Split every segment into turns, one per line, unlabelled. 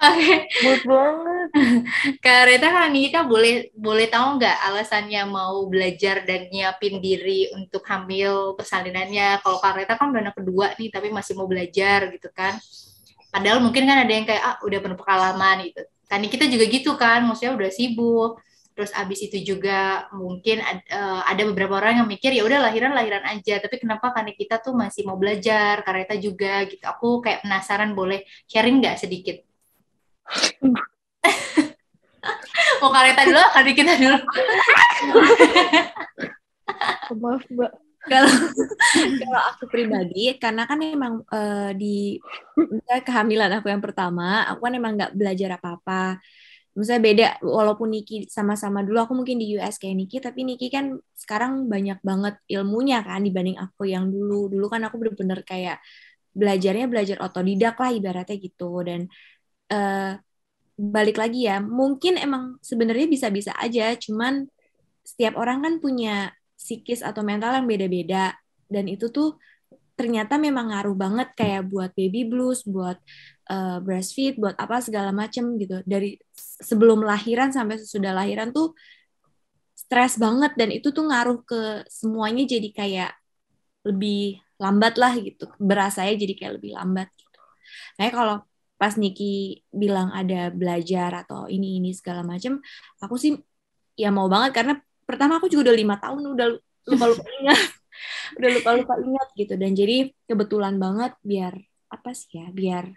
Oke,
Mood banget.
Kak Reta, Kak Nikita boleh boleh tahu nggak alasannya mau belajar dan nyiapin diri untuk hamil persalinannya? Kalau Kak Reta kan udah anak kedua nih, tapi masih mau belajar gitu kan. Padahal mungkin kan ada yang kayak udah penuh pengalaman gitu. Kan kita juga gitu kan, maksudnya udah sibuk. Terus abis itu juga mungkin ada beberapa orang yang mikir ya udah lahiran lahiran aja. Tapi kenapa kan kita tuh masih mau belajar? Kareta juga gitu. Aku kayak penasaran, boleh sharing nggak sedikit? Mau Kareta dulu, kali kita dulu.
Maaf Mbak.
Kalau kalau aku pribadi, karena kan emang di misalnya kehamilan aku yang pertama, aku kan emang nggak belajar apa-apa. Misalnya beda, walaupun Niki sama-sama dulu aku mungkin di US kayak Niki, tapi Niki kan sekarang banyak banget ilmunya kan dibanding aku yang dulu. Dulu kan aku bener-bener kayak belajarnya belajar otodidak lah ibaratnya gitu. Dan eh, balik lagi ya, mungkin emang sebenarnya bisa-bisa aja, cuman setiap orang kan punya psikis atau mental yang beda-beda. Dan itu tuh ternyata memang ngaruh banget kayak buat baby blues, buat breastfeed, buat apa segala macem gitu. Dari sebelum lahiran sampai sesudah lahiran tuh stres banget dan itu tuh ngaruh ke semuanya jadi kayak lebih lambat lah gitu. Berasanya jadi kayak lebih lambat gitu. Nah, kalau pas Niki bilang ada belajar atau ini segala macem, aku sih ya mau banget karena pertama aku juga udah 5 tahun udah lupa-lupa ingat udah lupa-lupa ingat gitu dan jadi kebetulan banget biar apa sih ya biar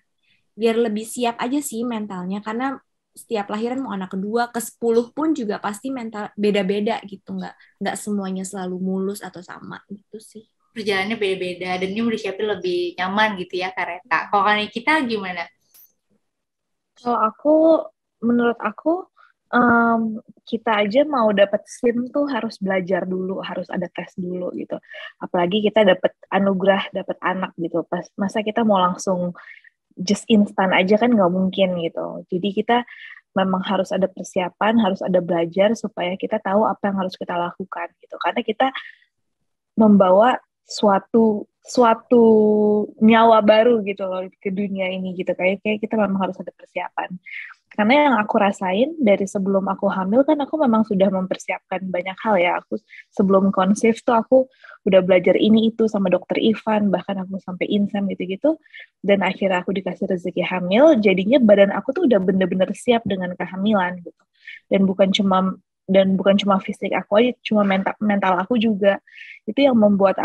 biar lebih siap aja sih mentalnya karena setiap lahiran mau anak kedua ke 10 pun juga pasti mental beda-beda gitu nggak semuanya selalu mulus atau sama gitu sih.
Perjalanannya beda-beda dan ini udah siapin lebih nyaman gitu ya Kareta. Kalau kan kita gimana?
Kalau aku, menurut aku, em, kita aja mau dapat SIM tuh harus belajar dulu, harus ada tes dulu gitu. Apalagi kita dapat anugerah, dapat anak gitu. Pas masa kita mau langsung just instan aja kan nggak mungkin gitu. Jadi kita memang harus ada persiapan, harus ada belajar supaya kita tahu apa yang harus kita lakukan gitu. Karena kita membawa suatu suatu nyawa baru gitu loh ke dunia ini gitu kayak kita memang harus ada persiapan karena yang aku rasain dari sebelum aku hamil kan aku memang sudah mempersiapkan banyak hal ya aku sebelum konsep tuh aku udah belajar ini itu sama dokter Ivan bahkan aku sampai insem gitu-gitu dan akhirnya aku dikasih rezeki hamil jadinya badan aku tuh udah bener-bener siap dengan kehamilan gitu dan bukan cuma fisik aku aja cuma mental mental aku juga itu yang membuat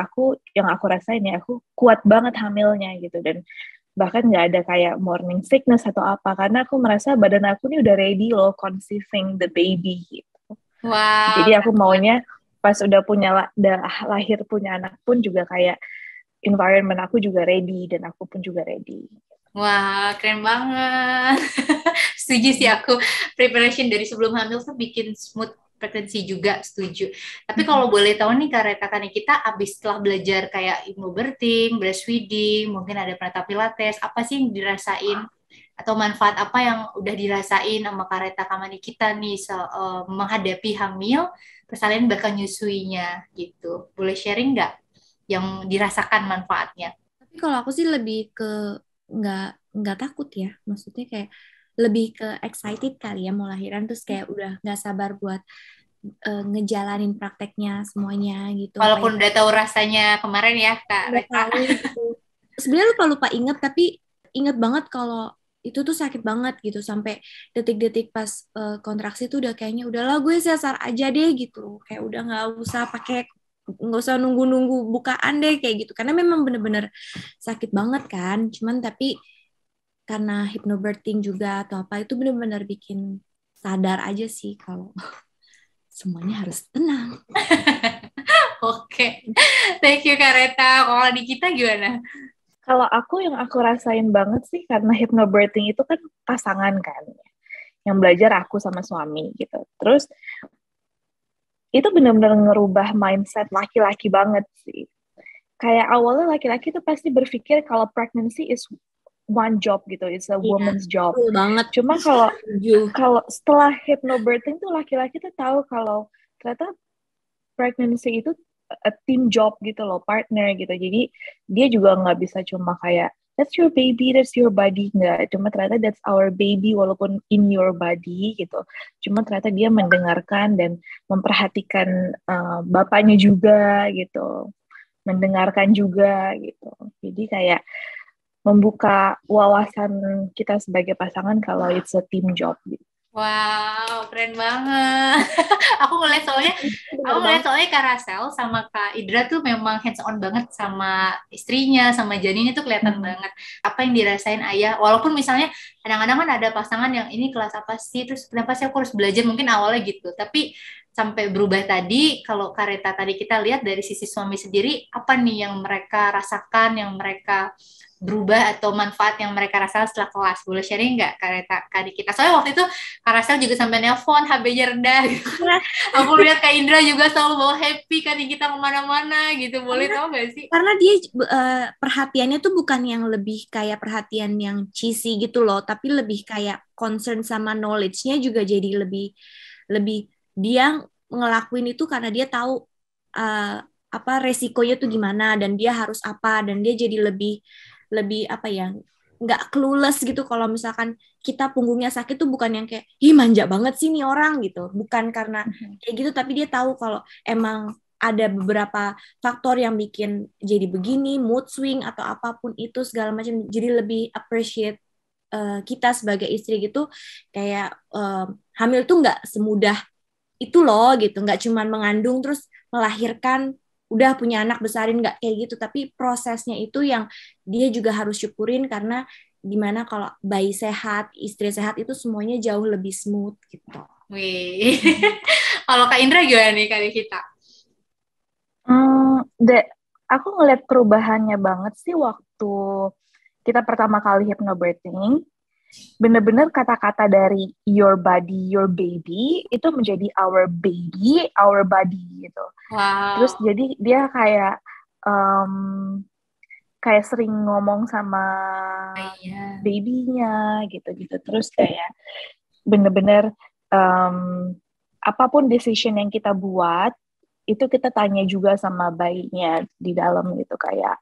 yang aku rasain ya aku kuat banget hamilnya gitu dan bahkan nggak ada kayak morning sickness atau apa karena aku merasa badan aku ini udah ready loh conceiving the baby gitu.
Wah,
Jadi aku
keren banget.
maunya pas udah lahir punya anak pun juga kayak environment aku juga ready dan aku pun juga ready.
Wah, keren banget. Setuju sih aku. Preparation dari sebelum hamil tuh bikin smooth pregnancy juga, setuju. Tapi kalau boleh tahu nih Kareta kan kita abis setelah belajar kayak hypnobirthing, breastfeeding, mungkin ada penata pilates, apa sih yang dirasain atau manfaat apa yang udah dirasain sama Kareta Kamani kita nih menghadapi hamil, persalinan bahkan nyusuinya gitu. Boleh sharing nggak yang dirasakan manfaatnya?
Tapi kalau aku sih lebih ke nggak nggak takut ya, maksudnya kayak lebih ke excited kali ya mau lahiran terus kayak udah nggak sabar buat ngejalanin prakteknya semuanya gitu
Walaupun
kayak
udah tahu rasanya kemarin ya Kak
udah
Reta.
tahu gitu. Sebenarnya lupa-lupa inget tapi inget banget kalau itu tuh sakit banget gitu sampai detik-detik pas kontraksi tuh udah kayaknya udahlah gue sesar aja deh gitu kayak udah nggak usah nunggu-nunggu bukaan deh kayak gitu karena memang bener-bener sakit banget kan cuman tapi karena hypnobirthing juga atau apa itu bener-bener bikin sadar aja sih kalau semuanya harus tenang.
Oke, thank you Kak Reta. Kalau di kita gimana?
Kalau yang aku rasain banget sih karena hypnobirthing itu kan pasangan kan yang belajar aku sama suami gitu. Terus itu benar-benar ngerubah mindset laki-laki banget sih. Kayak awalnya laki-laki tuh pasti berpikir kalau pregnancy is one job gitu, it's a
Iya,
woman's job.
betul banget.
Cuma kalau
Setuju.
kalau setelah hypnobirthing tuh laki-laki tuh tahu kalau ternyata pregnancy itu a team job gitu loh, partner gitu. Jadi dia juga nggak bisa cuma kayak that's your baby, that's your body. Nggak, cuma ternyata that's our baby walaupun in your body gitu. Cuma ternyata dia mendengarkan dan memperhatikan bapaknya juga gitu. Mendengarkan juga gitu. Jadi kayak membuka wawasan kita sebagai pasangan kalau it's a team job gitu.
Wow, keren banget. Aku ngeliat soalnya Kak Rasel sama Kak Idra tuh memang hands on banget sama istrinya, sama janinnya tuh kelihatan banget apa yang dirasain ayah. Walaupun misalnya kadang-kadang kan ada pasangan yang ini kelas apa sih, terus kenapa sih aku harus belajar, mungkin awalnya gitu. Tapi sampai berubah tadi, kalau Kareta tadi kita lihat dari sisi suami sendiri, apa nih yang mereka rasakan, yang mereka berubah atau manfaat yang mereka rasakan setelah kelas. Boleh sharing nggak Kareta kali kita? Soalnya waktu itu Kak Rasel juga sampai nelpon, HB-nya rendah gitu. Aku lihat Kak Indra juga selalu bawa happy kan kita kemana-mana gitu. Boleh tahu nggak sih?
Karena dia perhatiannya tuh bukan yang lebih kayak perhatian yang cheesy gitu loh, tapi lebih kayak concern sama knowledge-nya juga jadi lebih dia ngelakuin itu karena dia tahu apa resikonya tuh gimana dan dia harus apa, dan dia jadi lebih apa ya, nggak clueless gitu kalau misalkan kita punggungnya sakit tuh bukan yang kayak ih manja banget sih nih orang gitu, bukan karena kayak gitu, tapi dia tahu kalau emang ada beberapa faktor yang bikin jadi begini, mood swing atau apapun itu segala macam, jadi lebih appreciate kita sebagai istri gitu, kayak hamil tuh nggak semudah itu loh gitu, nggak cuman mengandung terus melahirkan udah punya anak besarin, nggak kayak gitu, tapi prosesnya itu yang dia juga harus syukurin, karena dimana kalau bayi sehat, istri sehat itu semuanya jauh lebih smooth gitu.
Wih, kalau Kak Indra gimana nih kali kita?
Aku ngeliat perubahannya banget sih waktu kita pertama kali hypnobirthing. Bener-bener kata-kata dari your body, your baby itu menjadi our baby, our body gitu.
Wow.
Terus jadi dia kayak kayak sering ngomong sama babynya gitu-gitu. Terus kayak bener-bener apapun decision yang kita buat itu kita tanya juga sama bayinya di dalam gitu, kayak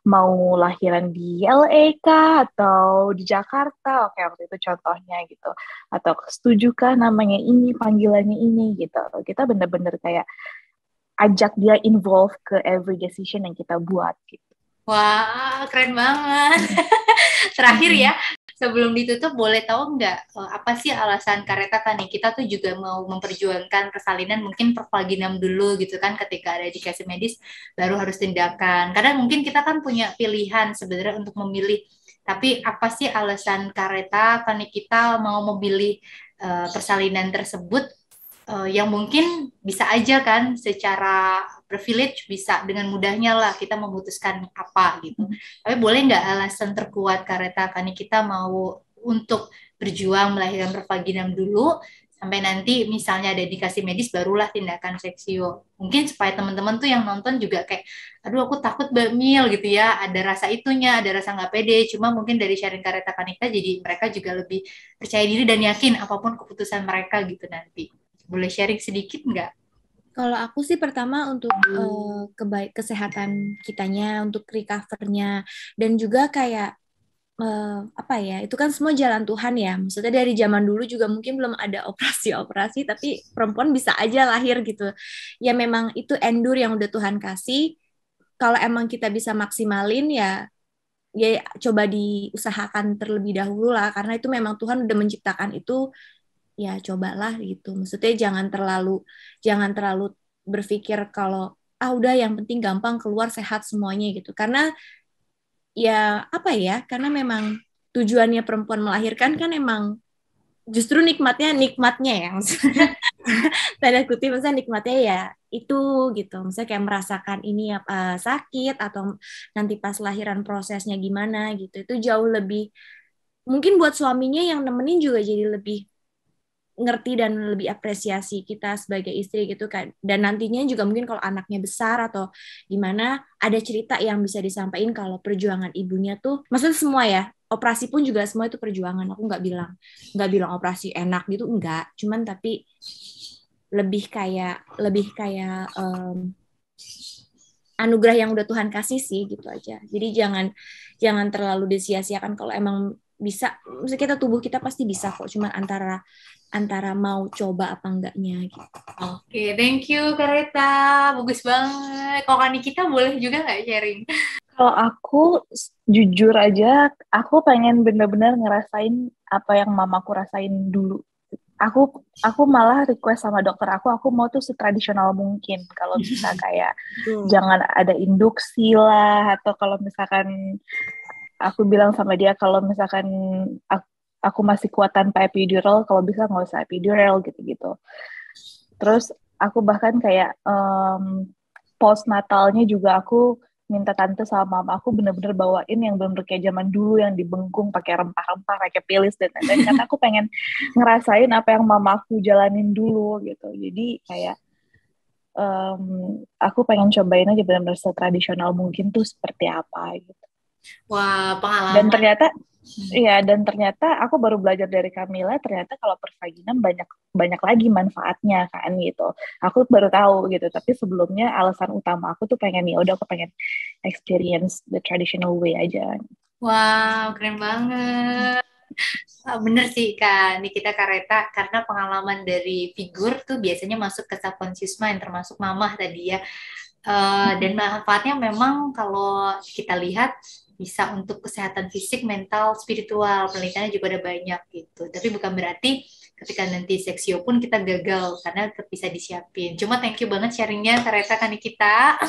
mau lahiran di LA kah atau di Jakarta, oke waktu itu contohnya gitu, atau setuju kah namanya ini, panggilannya ini gitu. Kita bener-bener kayak ajak dia involve ke every decision yang kita buat gitu.
Wah, keren banget. Terakhir ya, sebelum ditutup boleh tahu nggak apa sih alasan Kareta kan nih, kita tuh juga mau memperjuangkan persalinan, mungkin pervaginam dulu gitu kan, ketika ada indikasi medis baru harus tindakan. Karena mungkin kita kan punya pilihan sebenarnya untuk memilih, tapi apa sih alasan Kareta kan nih kita mau memilih persalinan tersebut yang mungkin bisa aja kan secara privilege bisa dengan mudahnya lah kita memutuskan apa gitu. Tapi boleh nggak alasan terkuat Kareta Kani kita mau untuk berjuang melahirkan pervaginam dulu sampai nanti misalnya ada indikasi medis barulah tindakan seksio. Mungkin supaya teman-teman tuh yang nonton juga kayak aduh aku takut bamil gitu ya, ada rasa itunya, ada rasa nggak pede, cuma mungkin dari sharing Kareta Kanita jadi mereka juga lebih percaya diri dan yakin apapun keputusan mereka gitu nanti. Boleh sharing sedikit nggak?
Kalau aku sih pertama untuk kesehatan kitanya, untuk recover-nya, dan juga kayak apa ya, itu kan semua jalan Tuhan ya. Maksudnya dari zaman dulu juga mungkin belum ada operasi-operasi, tapi perempuan bisa aja lahir gitu. Ya memang itu endure yang udah Tuhan kasih. Kalau emang kita bisa maksimalin ya coba diusahakan terlebih dahulu lah, karena itu memang Tuhan udah menciptakan itu, ya cobalah gitu. Maksudnya jangan terlalu berpikir kalau udah yang penting gampang keluar sehat semuanya gitu. Karena ya apa ya? Karena memang tujuannya perempuan melahirkan kan emang justru nikmatnya ya. Maksudnya tanda kutip maksudnya nikmatnya ya itu gitu. Misalnya kayak merasakan ini sakit atau nanti pas lahiran prosesnya gimana gitu. Itu jauh lebih, mungkin buat suaminya yang nemenin juga jadi lebih ngerti dan lebih apresiasi kita sebagai istri gitu kan. Dan nantinya juga mungkin kalau anaknya besar atau gimana, ada cerita yang bisa disampaikan kalau perjuangan ibunya tuh, maksudnya semua ya, operasi pun juga semua itu perjuangan. Aku nggak bilang operasi enak gitu, enggak. Cuman tapi lebih kayak anugerah yang udah Tuhan kasih sih gitu aja. Jadi jangan terlalu disia-siakan kalau emang bisa, maksudnya tubuh kita pasti bisa kok, cuma antara mau coba apa enggaknya gitu.
Oke, thank you Kak Rita. Bagus banget. Kalau Kak Nikita boleh juga nggak sharing?
Kalau aku jujur aja, aku pengen bener-bener ngerasain apa yang mamaku rasain dulu. Aku malah request sama dokter aku mau tuh setradisional mungkin. Kalau bisa kayak jangan ada induksi lah, atau kalau misalkan aku bilang sama dia kalau misalkan aku masih kuat tanpa epidural, kalau bisa nggak usah epidural gitu-gitu. Terus aku bahkan kayak postnatalnya juga aku minta tante sama mama aku bener-bener bawain yang bener-bener kayak zaman dulu yang dibengkung pakai rempah-rempah, pakai pilis dan lain-lain. Karena aku pengen ngerasain apa yang mama aku jalanin dulu gitu. Jadi kayak aku pengen cobain aja bener-bener setradisional mungkin tuh seperti apa gitu.
Wah, pengalaman.
Dan ternyata iya, dan ternyata aku baru belajar dari Camilla, ternyata kalau persvaginan banyak lagi manfaatnya kan gitu. Aku baru tahu gitu, tapi sebelumnya alasan utama aku tuh pengen ya udah aku pengen experience the traditional way aja.
Wow, keren banget. Bener sih Kak Nikita Kareta, karena pengalaman dari figur tuh biasanya masuk ke subconscious mind, termasuk mamah tadi ya. Dan manfaatnya memang kalau kita lihat bisa untuk kesehatan fisik, mental, spiritual. Penelitiannya juga ada banyak gitu. Tapi bukan berarti ketika nanti seksio pun kita gagal karena tetap bisa disiapin. Cuma thank you banget sharingnya Kareta Kak Nikita.